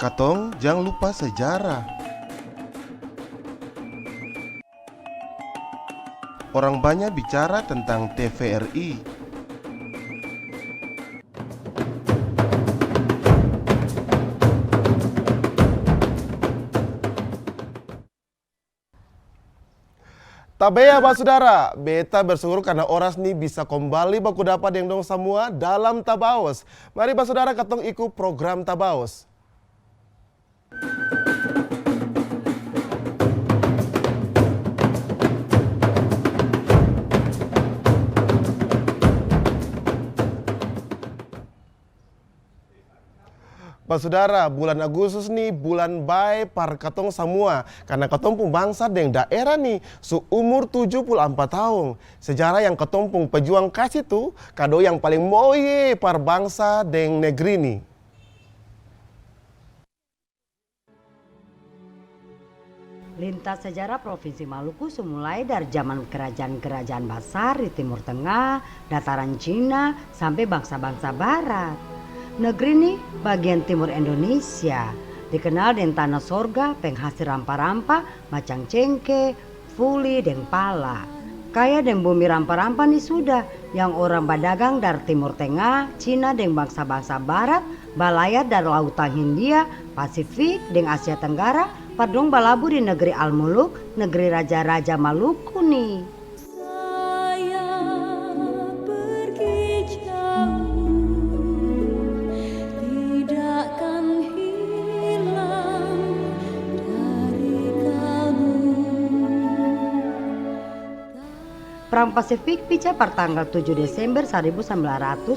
Katong jangan lupa sejarah. Orang banyak bicara tentang TVRI. Tabea Pak Saudara, beta bersyukur karena oras nih bisa kembali baku dapat yang dong semua dalam Tabaos. Mari Pak Saudara katong ikut program Tabaos. Pak Saudara, bulan Agustus nih bulan baik par katong semua. Karena katong pun bangsa deng daerah nih seumur 74 tahun. Sejarah yang katong pun pejuang kasih tuh kado yang paling moye par bangsa deng negeri nih. Lintas sejarah Provinsi Maluku semulai dari zaman kerajaan-kerajaan besar di Timur Tengah, dataran Cina, sampai bangsa-bangsa barat. Negeri ini bagian timur Indonesia, dikenal dengan tanah sorga, penghasil rampa-rampa, macang cengkeh, fuli, dan pala. Kaya dan bumi rampa-rampa nih sudah, yang orang berdagang dari Timur Tengah, Cina, dan bangsa-bangsa barat, balayar dari Lautan Hindia, Pasifik, dan Asia Tenggara, padung balabu di negeri Al-Muluk, negeri Raja-Raja Maluku nih. Perang Pasifik pica per tanggal 7 Desember 1941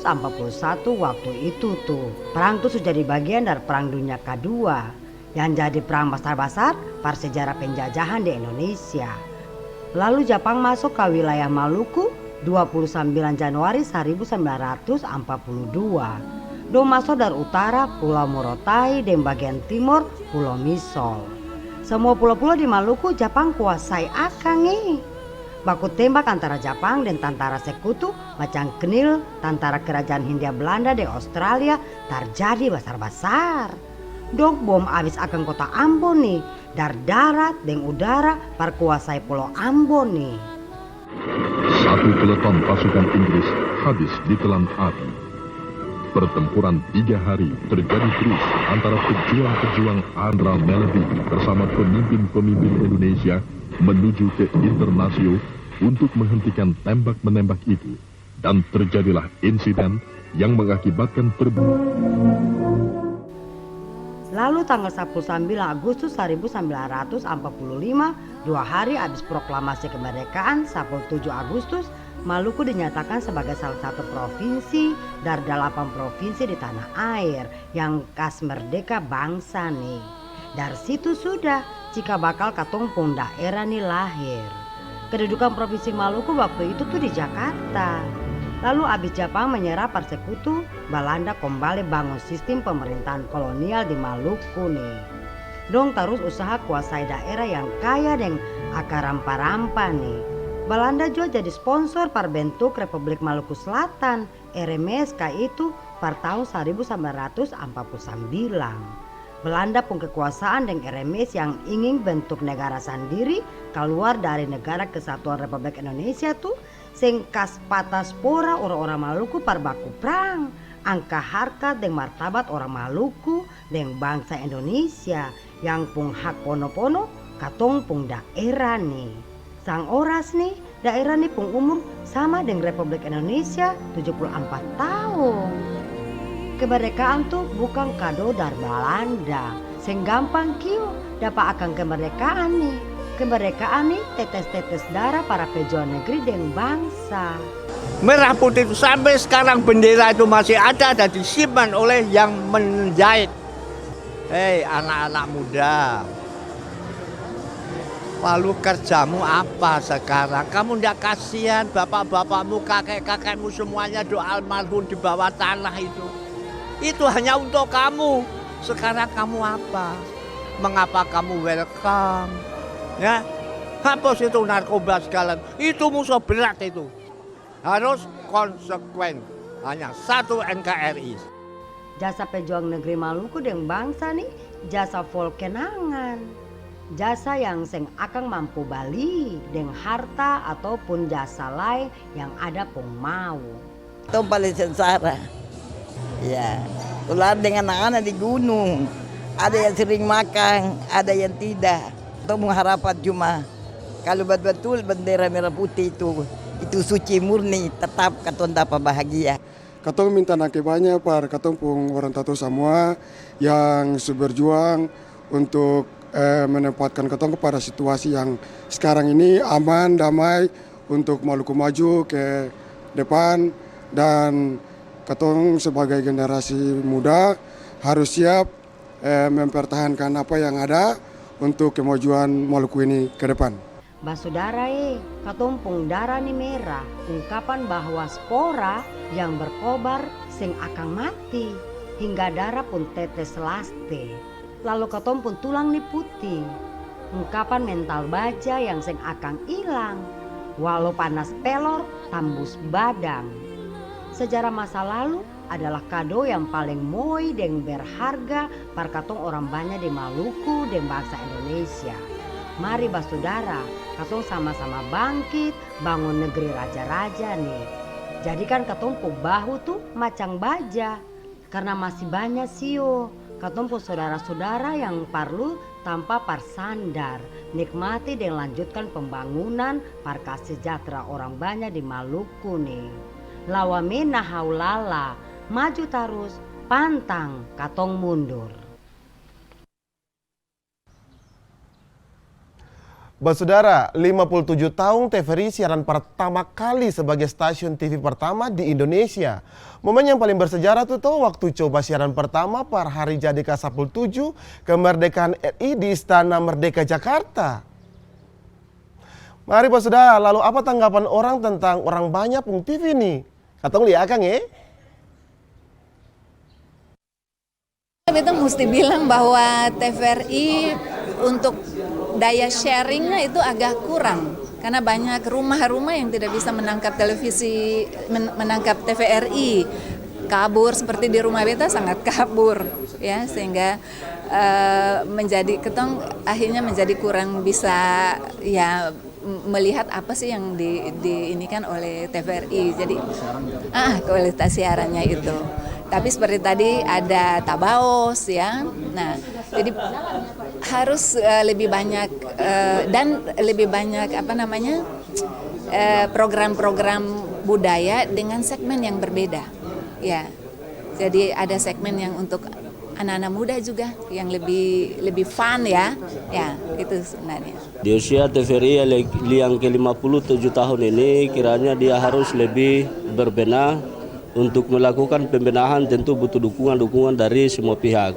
waktu itu tuh. Perang itu sudah jadi bagian dari Perang Dunia Kedua yang jadi perang besar-besar per sejarah penjajahan di Indonesia. Lalu Jepang masuk ke wilayah Maluku 29 Januari 1942. Dong masuk dari utara Pulau Morotai dan bagian timur Pulau Misol. Semua pulau-pulau di Maluku Jepang kuasai akang baku tembak antara Jepang dan tentara sekutu macam kenil tentara kerajaan Hindia Belanda di Australia terjadi besar-besar. Dong bom habis akan kota Ambon nih, dari darat dan udara perkuasai pulau Ambon nih. Satu peleton pasukan Inggris habis ditelan api. Pertempuran 3 hari terjadi terus antara pejuang-pejuang Andra Melody bersama pemimpin-pemimpin Indonesia menuju ke Internasio untuk menghentikan tembak-menembak itu. Dan terjadilah insiden yang mengakibatkan Lalu tanggal 19 Agustus 1945, 2 hari habis proklamasi kemerdekaan, 17 Agustus, Maluku dinyatakan sebagai salah satu provinsi dari 8 provinsi di tanah air yang kas merdeka bangsa nih. Dari situ sudah jika bakal katumpung daerah nih lahir. Kedudukan Provinsi Maluku waktu itu tuh di Jakarta. Lalu abis Jepang menyerah persekutu, Belanda kembali bangun sistem pemerintahan kolonial di Maluku nih. Dong terus usaha kuasai daerah yang kaya dengan akar rampa-rampa nih. Belanda juga jadi sponsor per bentuk Republik Maluku Selatan, RMSK itu per tahun 1949. Belanda pun kekuasaan dengan RMS yang ingin bentuk negara sendiri keluar dari negara kesatuan Republik Indonesia tuh singkas patah spora orang-orang Maluku per baku perang, angka harkat dan martabat orang Maluku dengan bangsa Indonesia yang pun hak pono-pono katong pun daerah nih. Sang oras nih daerah nih pun umur sama dengan Republik Indonesia 74 tahun. Kemerdekaan tuh bukan kado dari Belanda. Sing gampang kieu dapat akan kemerdekaan nih. Kemerdekaan nih tetes-tetes darah para pejuang negeri dan bangsa. Merah putih itu sampai sekarang bendera itu masih ada dan disimpan oleh yang menjahit. Hei anak-anak muda, lalu kerjamu apa sekarang? Kamu tidak kasihan bapak-bapakmu, kakek-kakekmu semuanya doa almarhum di bawah tanah itu. Itu hanya untuk kamu. Sekarang kamu apa? Mengapa kamu welcome? Ya, hapus itu narkoba sekalian. Itu musuh berat itu. Harus konsekuen. Hanya satu NKRI. Jasa pejuang negeri Maluku dan bangsa nih jasa volkenangan. Jasa yang seng akan mampu bali dengan harta ataupun jasa lain yang ada pun mau. Itu paling sengsara. Ya, keluar dengan anak-anak di gunung. Ada yang sering makan, ada yang tidak. Itu mengharapkan cuma kalau betul-betul bendera merah putih itu suci murni, tetap katong dapat bahagia. Katong minta nakibanya par katong pun orang Tato semua yang berjuang untuk menempatkan katong kepada situasi yang sekarang ini aman, damai untuk Maluku maju ke depan, dan katong sebagai generasi muda harus siap mempertahankan apa yang ada untuk kemajuan Maluku ini ke depan. Basudara katumpung darah ni merah, ungkapan bahwa spora yang berkobar sing akan mati, hingga darah pun tetes laste. Lalu katumpung tulang ni putih, ungkapan mental baja yang sing akan hilang, walau panas pelor tambus badan. Sejarah masa lalu adalah kado yang paling moi dan berharga par katong orang banyak di Maluku dan bangsa Indonesia. Mari basudara, katong sama-sama bangkit, bangun negeri raja-raja nih. Jadikan katong pu bahu tuh macam baja, karena masih banyak sio. Katong pu saudara-saudara yang perlu tanpa parsandar, nikmati dan lanjutkan pembangunan parka sejahtera orang banyak di Maluku nih. Lawamena haulala, maju terus, pantang katong mundur. Basudara, 57 tahun TVRI siaran pertama kali sebagai stasiun TV pertama di Indonesia. Momen yang paling bersejarah itu tuh waktu coba siaran pertama per hari jadi ke-17 kemerdekaan RI di Istana Merdeka Jakarta. Mari basudara, lalu apa tanggapan orang tentang orang banyak pung TV nih? Katong lihat Kang Kita mesti bilang bahwa TVRI untuk daya sharingnya itu agak kurang karena banyak rumah-rumah yang tidak bisa menangkap televisi, menangkap TVRI, kabur seperti di rumah beta sangat kabur ya, sehingga menjadi ketong akhirnya menjadi kurang bisa ya melihat apa sih yang diinikan oleh TVRI. Jadi kualitas siarannya itu. Tapi seperti tadi ada Tabaos ya. Nah, jadi harus lebih banyak dan lebih banyak program-program budaya dengan segmen yang berbeda. Ya. Jadi ada segmen yang untuk anak-anak muda juga yang lebih fun ya. Ya, itu sebenarnya. Di usia TVRI yang ke-57 tahun ini kiranya dia harus lebih berbenah. Untuk melakukan pembenahan tentu butuh dukungan dari semua pihak,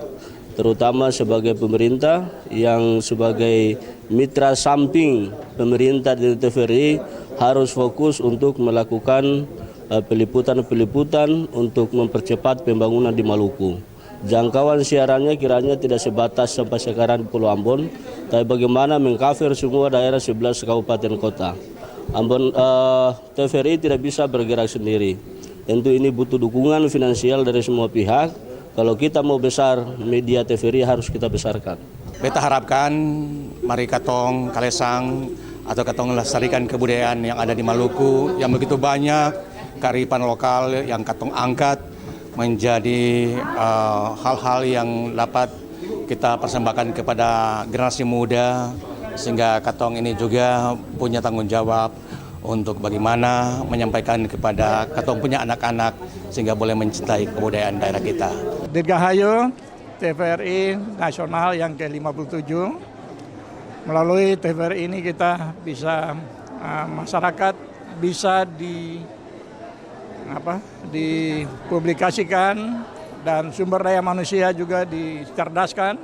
terutama sebagai pemerintah yang sebagai mitra samping pemerintah di TVRI harus fokus untuk melakukan peliputan-peliputan untuk mempercepat pembangunan di Maluku. Jangkauan siarannya kiranya tidak sebatas sampai sekarang di Pulau Ambon, tapi bagaimana mengcover semua daerah 11 kabupaten kota. TVRI tidak bisa bergerak sendiri. Tentu ini butuh dukungan finansial dari semua pihak. Kalau kita mau besar, media TVRI harus kita besarkan. Beta harapkan mari katong kalesang atau katong lestarikan kebudayaan yang ada di Maluku yang begitu banyak, kearifan lokal yang katong angkat menjadi hal-hal yang dapat kita persembahkan kepada generasi muda, sehingga katong ini juga punya tanggung jawab untuk bagaimana menyampaikan kepada katong punya anak-anak sehingga boleh mencintai kebudayaan daerah kita. Dirgahayu TVRI nasional yang ke-57. Melalui TVRI ini kita bisa masyarakat bisa dipublikasikan dan sumber daya manusia juga dicerdaskan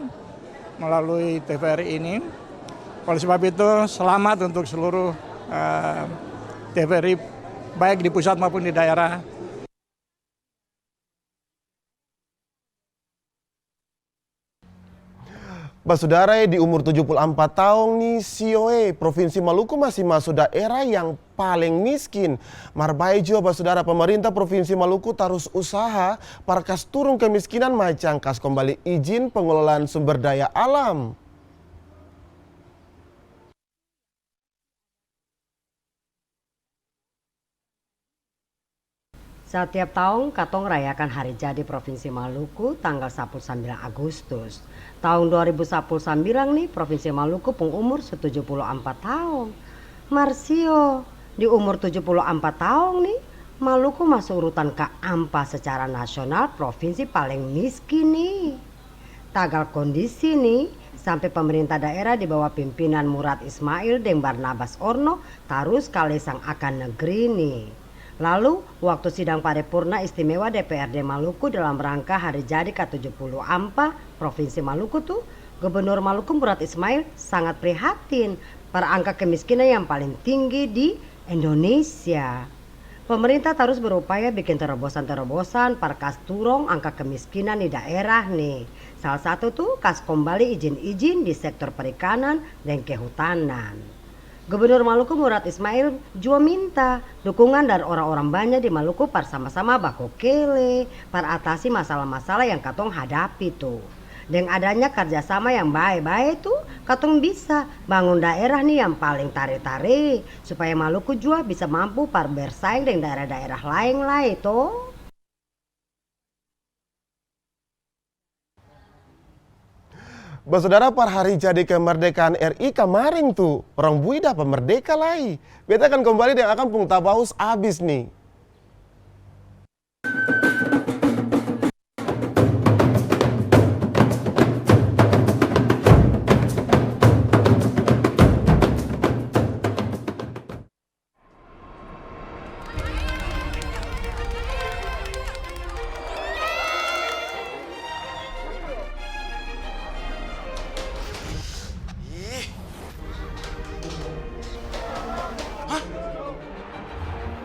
melalui TVRI ini. Oleh sebab itu selamat untuk seluruh TVRI baik di pusat maupun di daerah. Saudara di umur 74 tahun nih Sioe, Provinsi Maluku masih masuk daerah yang paling miskin. Marbai juga saudara, pemerintah Provinsi Maluku terus usaha parkas turun kemiskinan macam kas kembali izin pengelolaan sumber daya alam. Setiap tahun katong rayakan hari jadi Provinsi Maluku tanggal 19 Agustus. Tahun 2019 nih Provinsi Maluku pun umur 74 tahun. Marsio, di umur 74 tahun nih Maluku masuk urutan keempat secara nasional provinsi paling miskin nih. Tagal kondisi nih sampai pemerintah daerah di bawah pimpinan Murad Ismail dan Barnabas Orno terus kalesang akan negeri nih. Lalu, waktu sidang paripurna istimewa DPRD Maluku dalam rangka hari jadi ke-74 Provinsi Maluku tuh, Gubernur Maluku Murad Ismail sangat prihatin pada angka kemiskinan yang paling tinggi di Indonesia. Pemerintah terus berupaya bikin terobosan-terobosan para kas turun angka kemiskinan di daerah nih. Salah satu tuh kas kembali izin-izin di sektor perikanan dan kehutanan. Gubernur Maluku Murad Ismail juga minta dukungan dari orang-orang banyak di Maluku par sama-sama baku kele, par atasi masalah-masalah yang katong hadapi tuh. Dengan adanya kerjasama yang baik-baik tuh, katong bisa bangun daerah nih yang paling tarik-tarik supaya Maluku juga bisa mampu par bersaing dengan daerah-daerah lain lah itu. Saudara, par hari jadi kemerdekaan RI kemarin tuh, orang bui dapat merdeka lagi. Beta akan kembali dan akan pung tabaus abis nih.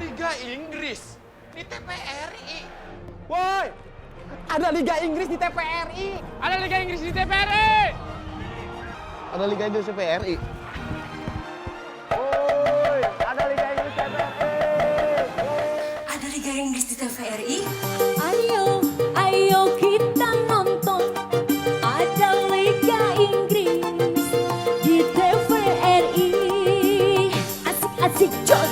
Liga Inggris di TVRI. Woi, ada Liga Inggris di TVRI. Ada Liga Inggris di TVRI. Ada Liga Inggris di TVRI. Woi, ada Liga Inggris di TVRI. Ada Liga Inggris di TVRI? Ayo, ayo kita nonton. Ada Liga Inggris di TVRI. Asik-asik jos.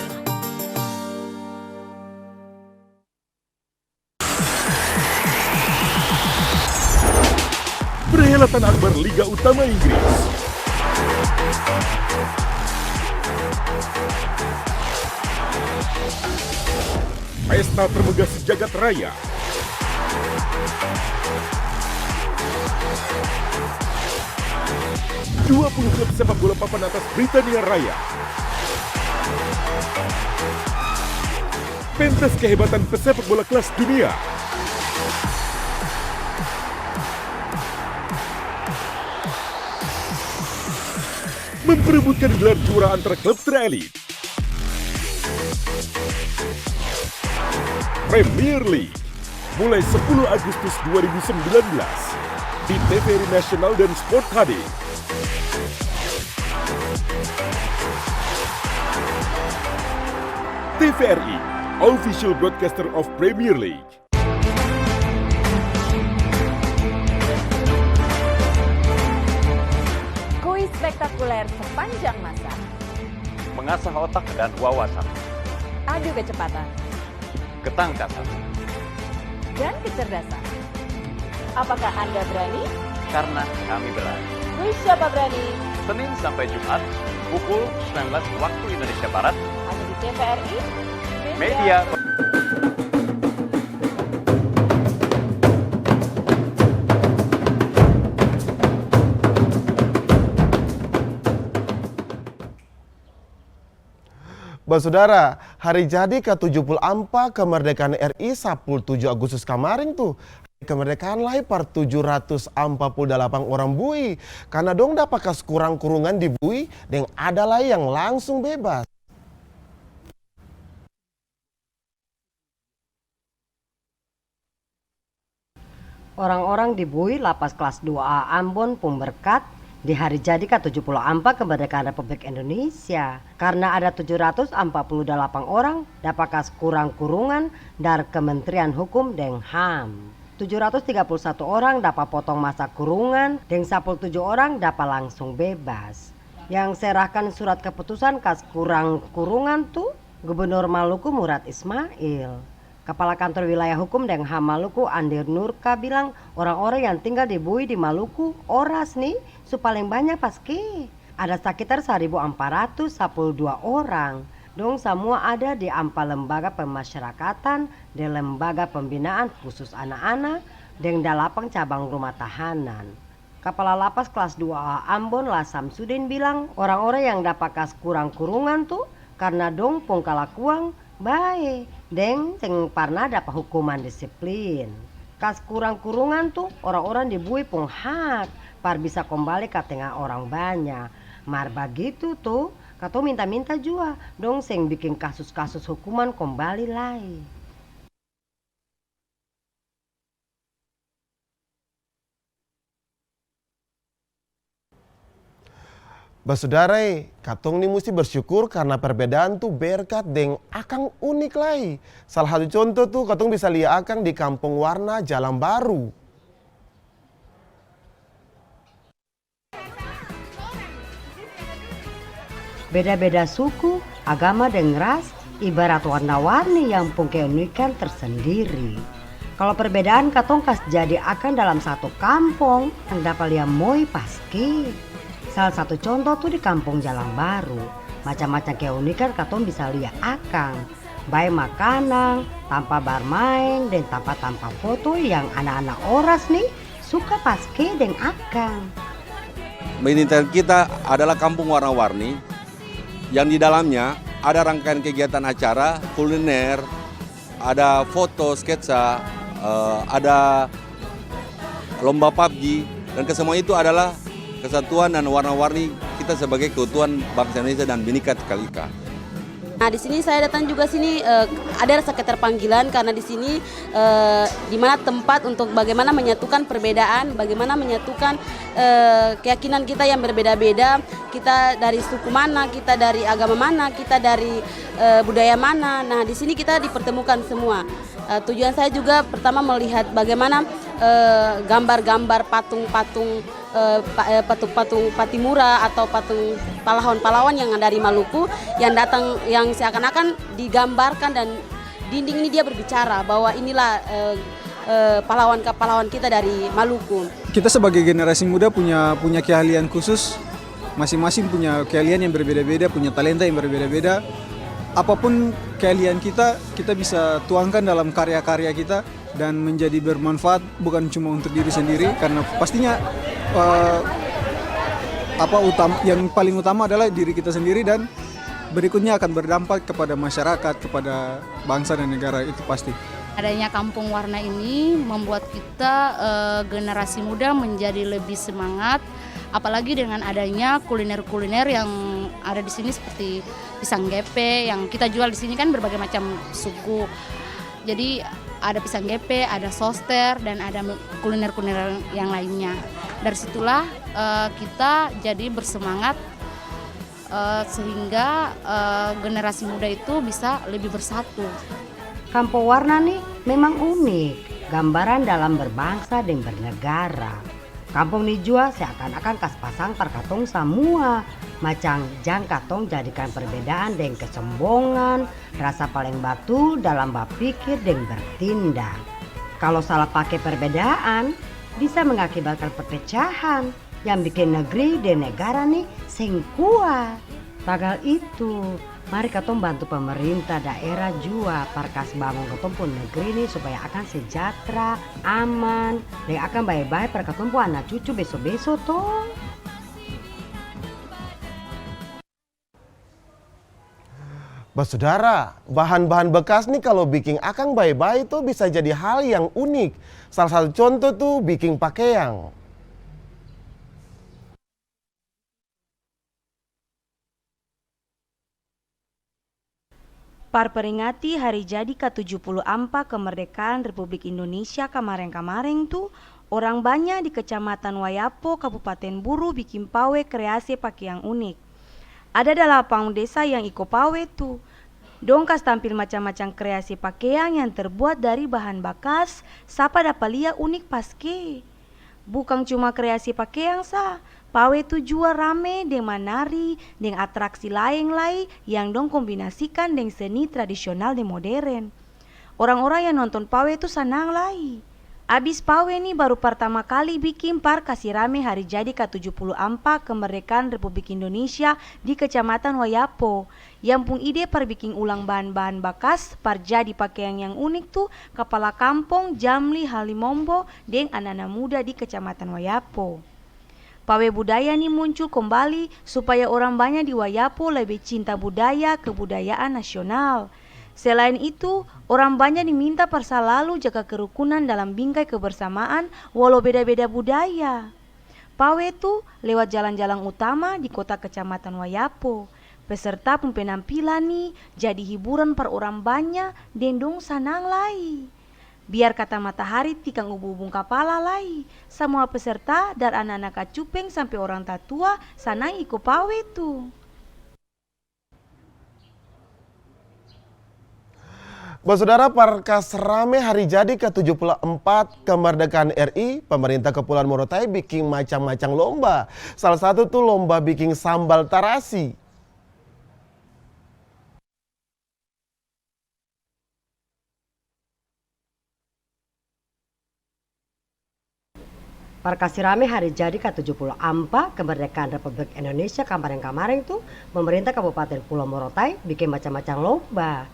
Perhelatan akbar Liga Utama Inggris. Pesta termegah sejagat raya. Dua 20 klub sepak bola papan atas Britania Raya. Pentas kehebatan pesepak bola kelas dunia. Memperebutkan gelar juara antara klub terelit. Premier League mulai 10 Agustus 2019 di TVRI Nasional dan Sport HD. TVRI, official broadcaster of Premier League. Kuis spektakuler sepanjang masa. Mengasah otak dan wawasan. Adu kecepatan Ketangkasan. dan kecerdasan. Apakah Anda berani? Karena kami berani. Kuis siapa berani? Senin sampai Jumat, pukul 19 waktu Indonesia Barat. Hanya di TVRI Media. Saudara, hari jadi ke-74 kemerdekaan RI 17 Agustus kemarin tuh. Kemerdekaan lahir par 748 orang bui. Karena dong dapat kas kurang kurungan di bui dan ada lah yang langsung bebas. Orang-orang di bui lapas kelas 2A Ambon pun berkat di hari jadi ke-74 kemerdekaan Republik Indonesia. Karena ada 748 orang dapat kas kurang kurungan dari Kementerian Hukum dan HAM. 731 orang dapat potong masa kurungan dan 17 orang dapat langsung bebas. Yang serahkan surat keputusan kas kurang kurungan tuh Gubernur Maluku Murad Ismail. Kepala Kantor Wilayah Hukum dan HAM Maluku Andir Nurka bilang orang-orang yang tinggal di Bui di Maluku oras nih paling banyak paski. Ada sekitar 1.412 orang. Dong semua ada di 4 lembaga pemasyarakatan, di lembaga pembinaan khusus anak-anak, dan 8 cabang rumah tahanan. Kepala Lapas kelas 2A Ambon Lasam Sudin bilang orang-orang yang dapat kas kurang kurungan tuh karena dong pung kalakuan baik, deng sing pernah dapat hukuman disiplin. Kas kurang kurungan tuh orang-orang di Bui pung hak, par bisa kembali ke tengah orang banyak. Mar begitu tuh, kato minta-minta juga, dong sing bikin kasus-kasus hukuman kembali lagi. Basudara, katong ni mesti bersyukur karena perbedaan tuh berkat deng akang unik lagi. Salah satu contoh tuh katong bisa lihat akang di Kampung Warna Jalan Baru. Beda-beda suku, agama dan ras ibarat warna-warni yang punya keunikan tersendiri. Kalau perbedaan katong kas jadi akan dalam satu kampung yang dapat lihat moi paski. Salah satu contoh tuh di Kampung Jalan Baru. Macam-macam keunikan katong bisa lihat akang. Baik makanan, tanpa bermain, dan tanpa foto yang anak-anak oras nih suka paski dan akang. Identitas kita adalah kampung warna-warni yang di dalamnya ada rangkaian kegiatan acara, kuliner, ada foto, sketsa, ada lomba PUBG, dan kesemua itu adalah kesatuan dan warna-warni kita sebagai keutuhan bangsa Indonesia dan Bhinneka Tunggal Ika. Nah, di sini saya datang juga sini ada rasa keterpanggilan karena di sini di mana tempat untuk bagaimana menyatukan perbedaan, bagaimana menyatukan keyakinan kita yang berbeda-beda, kita dari suku mana, kita dari agama mana, kita dari budaya mana. Nah, di sini kita dipertemukan semua. Tujuan saya juga pertama melihat bagaimana gambar-gambar patung-patung Patimura atau patung pahlawan-pahlawan yang dari Maluku yang datang, yang seakan-akan digambarkan dan dinding ini dia berbicara bahwa inilah pahlawan kita dari Maluku. Kita sebagai generasi muda punya keahlian khusus, masing-masing punya keahlian yang berbeda-beda, punya talenta yang berbeda-beda. Apapun keahlian kita bisa tuangkan dalam karya-karya kita dan menjadi bermanfaat bukan cuma untuk diri sendiri, karena pastinya yang paling utama adalah diri kita sendiri dan berikutnya akan berdampak kepada masyarakat, kepada bangsa dan negara, itu pasti. Adanya Kampung Warna ini membuat kita generasi muda menjadi lebih semangat, apalagi dengan adanya kuliner-kuliner yang ada di sini seperti pisang gepe yang kita jual di sini kan berbagai macam suku. Jadi ada pisang gepe, ada soster, dan ada kuliner-kuliner yang lainnya. Dari situlah kita jadi bersemangat sehingga generasi muda itu bisa lebih bersatu. Kampung Warna nih memang unik, gambaran dalam berbangsa dan bernegara. Kampung ini juga seakan-akan kas pasang perkatong semua. Macam jang katong jadikan perbedaan dan kesombongan, rasa paling batu dalam berpikir dan bertindak. Kalau salah pakai perbedaan, bisa mengakibatkan perpecahan yang bikin negeri dan negara nih sing kuat. Tagal itu, mari katong bantu pemerintah daerah juga parkas bangun katong pun negeri nih supaya akan sejahtera, aman, dan akan baik-baik per katong pun anak cucu besok-besok toh. Saudara, bahan-bahan bekas nih kalau bikin akang baik-baik tuh bisa jadi hal yang unik. Salah satu contoh tuh bikin pakaian. Perperingati hari jadi ke-74 kemerdekaan Republik Indonesia kemarin-kemarin tuh Orang banyak di Kecamatan Wayapo, Kabupaten Buru bikin pawe kreasi pakai yang unik. Ada 8 desa yang iko pawe tuh. Dong kas tampil macam-macam kreasi pakaian yang terbuat dari bahan bakas, sapa dapat lihat unik paske. Bukan cuma kreasi pakaian sah, pawe tu jua rame dengan menari, dengan atraksi lain-lain yang dong kombinasikan dengan seni tradisional dan modern. Orang-orang yang nonton pawe tu senang lai. Abis pawe nih baru pertama kali bikin par kasih rame hari jadi ke-74 kemerdekaan Republik Indonesia di Kecamatan Wayapo. Yang pun ide par bikin ulang bahan-bahan bakas par jadi pakaian yang unik tuh kepala kampung Jamli Halimombo dan anak-anak muda di Kecamatan Wayapo. Pawe budaya nih muncul kembali supaya orang banyak di Wayapo lebih cinta budaya kebudayaan nasional. Selain itu, orang banyak diminta per selalu jaga kerukunan dalam bingkai kebersamaan walau beda-beda budaya. Pawe itu lewat jalan-jalan utama di kota Kecamatan Wayapo. Peserta pun penampilan nih jadi hiburan per orang banyak dan dong senang lai. Biar kata matahari tikang ubung-ubung kepala lai. Semua peserta dari anak-anak kacupeng sampai orang tatua senang ikut pawe tuh. Saudara, parkas rame hari jadi ke-74 kemerdekaan RI, pemerintah Kepulauan Morotai bikin macam-macam lomba. Salah satu tuh lomba bikin sambal tarasi. Parkas rame hari jadi ke-74 kemerdekaan Republik Indonesia kemarin-kemarin tuh pemerintah Kabupaten Pulau Morotai bikin macam-macam lomba.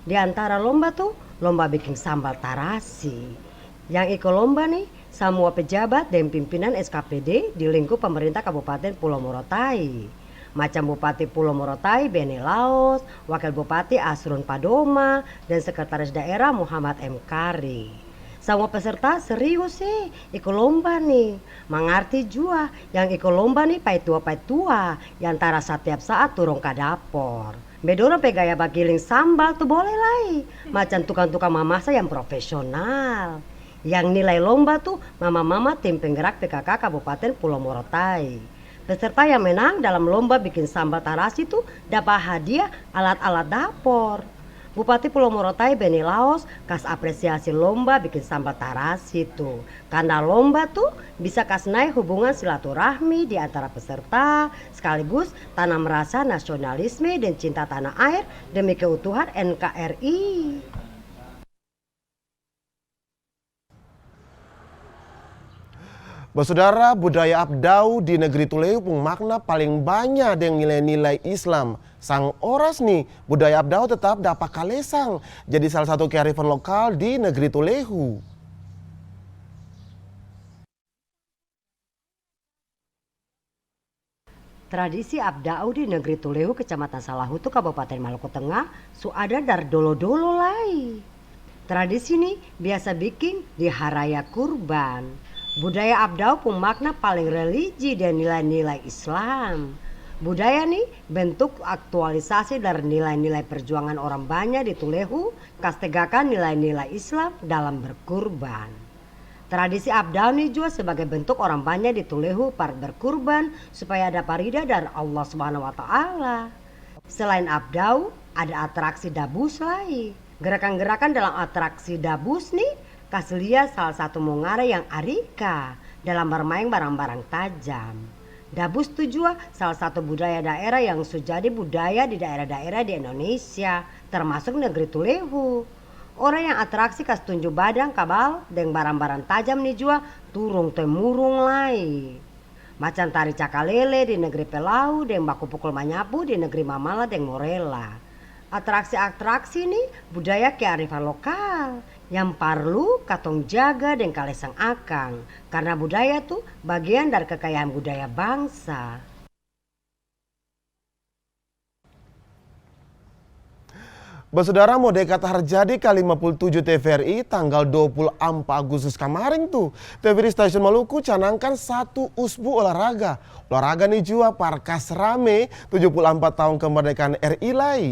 Di antara lomba tuh, lomba bikin sambal tarasi. Yang ikut lomba nih, semua pejabat dan pimpinan SKPD di lingkup pemerintah Kabupaten Pulau Morotai. Macam Bupati Pulau Morotai Beni Laos, Wakil Bupati Asrun Padoma, dan Sekretaris Daerah Muhammad M. Kari. Semua peserta serius sih ikut lomba nih. Mengerti juga yang ikut lomba nih paitua-paitua yang antara setiap saat turun ke dapur. Bedorang pegaya bagiling sambal tuh boleh lah. Macam tukang-tukang mamasak yang profesional. Yang nilai lomba tuh mama-mama tim penggerak PKK Kabupaten Pulau Morotai. Peserta yang menang dalam lomba bikin sambal tarasi tuh dapat hadiah alat-alat dapur. Bupati Pulau Morotai Beni Laos kas apresiasi lomba bikin sambal tarasi tuh. Karena lomba tuh bisa kas naik hubungan silaturahmi di antara peserta, sekaligus tanam rasa nasionalisme dan cinta tanah air demi keutuhan NKRI. Saudara, budaya Abdau di negeri Tuleu pun makna paling banyak dengan nilai-nilai Islam. Sang oras nih, budaya Abdau tetap dapat kalesang jadi salah satu kearifan lokal di negeri Tuleu. Tradisi Abdau di negeri Tuleu, Kecamatan Salahutu, Kabupaten Maluku Tengah, ada dari dolo-dolo lai. Tradisi ini biasa bikin di Haraya Kurban. Budaya Abdau pun makna paling religi dan nilai-nilai Islam. Budaya nih bentuk aktualisasi dari nilai-nilai perjuangan orang banyak di Tuleu, kastegakan nilai-nilai Islam dalam berkurban. Tradisi Abdau nih juga sebagai bentuk orang banyak di Tuleu para berkurban supaya ada ridha dari Allah Subhanahu wa taala. Selain Abdau, ada atraksi dabus lain. Gerakan-gerakan dalam atraksi dabus nih kasih lihat salah satu mongare yang arika dalam bermain barang-barang tajam. Dabus itu juga salah satu budaya daerah yang sudah jadi budaya di daerah-daerah di Indonesia, termasuk negeri Tuleu. Orang yang atraksi kas tunjuk badan kabal dengan barang-barang tajam nih juga turung temurung lai. Macam tari cakalele di negeri Pelau dan baku pukul manyapu di negeri Mamala dan Morela. Atraksi-atraksi nih budaya kearifan lokal yang perlu katong jaga dan kalesang akang. Karena budaya tuh bagian dari kekayaan budaya bangsa. Saudara, mau dekat terjadi ke-57 TVRI tanggal 24 Agustus kemarin tuh. TVRI Stasiun Maluku canangkan satu usbu olahraga. Olahraga nih juga parkas rame 74 tahun kemerdekaan RI lai.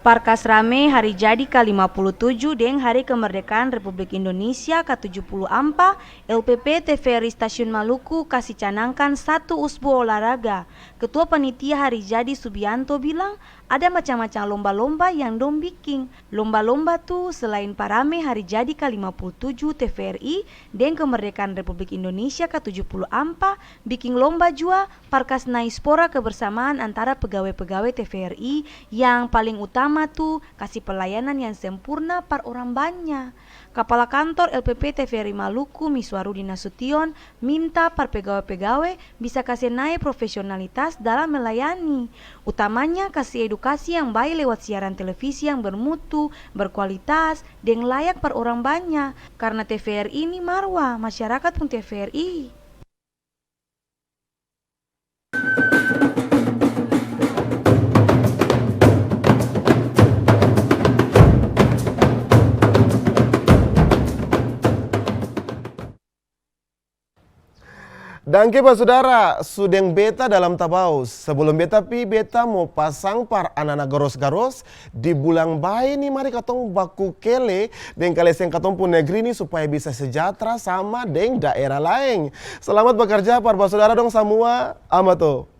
Parkas rame hari jadi ke-57 deng Hari Kemerdekaan Republik Indonesia ke-74, LPP TVRI Stasiun Maluku kasih canangkan satu usbu olahraga. Ketua Panitia Hari Jadi Subianto bilang ada macam-macam lomba-lomba yang dong bikin. Lomba-lomba tuh selain parame Hari Jadi ke-57 TVRI dan Kemerdekaan Republik Indonesia ke-74, bikin lomba juga Parkas Naispora kebersamaan antara pegawai-pegawai TVRI yang paling utama tuh kasih pelayanan yang sempurna par orang banyak. Kepala Kantor LPP TVRI Maluku Miswarudi Nasution minta par pegawai-pegawai bisa kasih naik profesionalitas dalam melayani. Utamanya kasih edukasi yang baik lewat siaran televisi yang bermutu, berkualitas, dan layak per orang banyak. Karena TVRI ini marwah, masyarakat pun TVRI. Dan kepa saudara, sudeng beta dalam tabau. Sebelum beta beta mau pasang par anak-anak garos-garos di bulan bayi nih, mari katong baku kele dan kaleseng katong pun negeri ini supaya bisa sejahtera sama dengan daerah lain. Selamat bekerja par saudara dong semua, amato.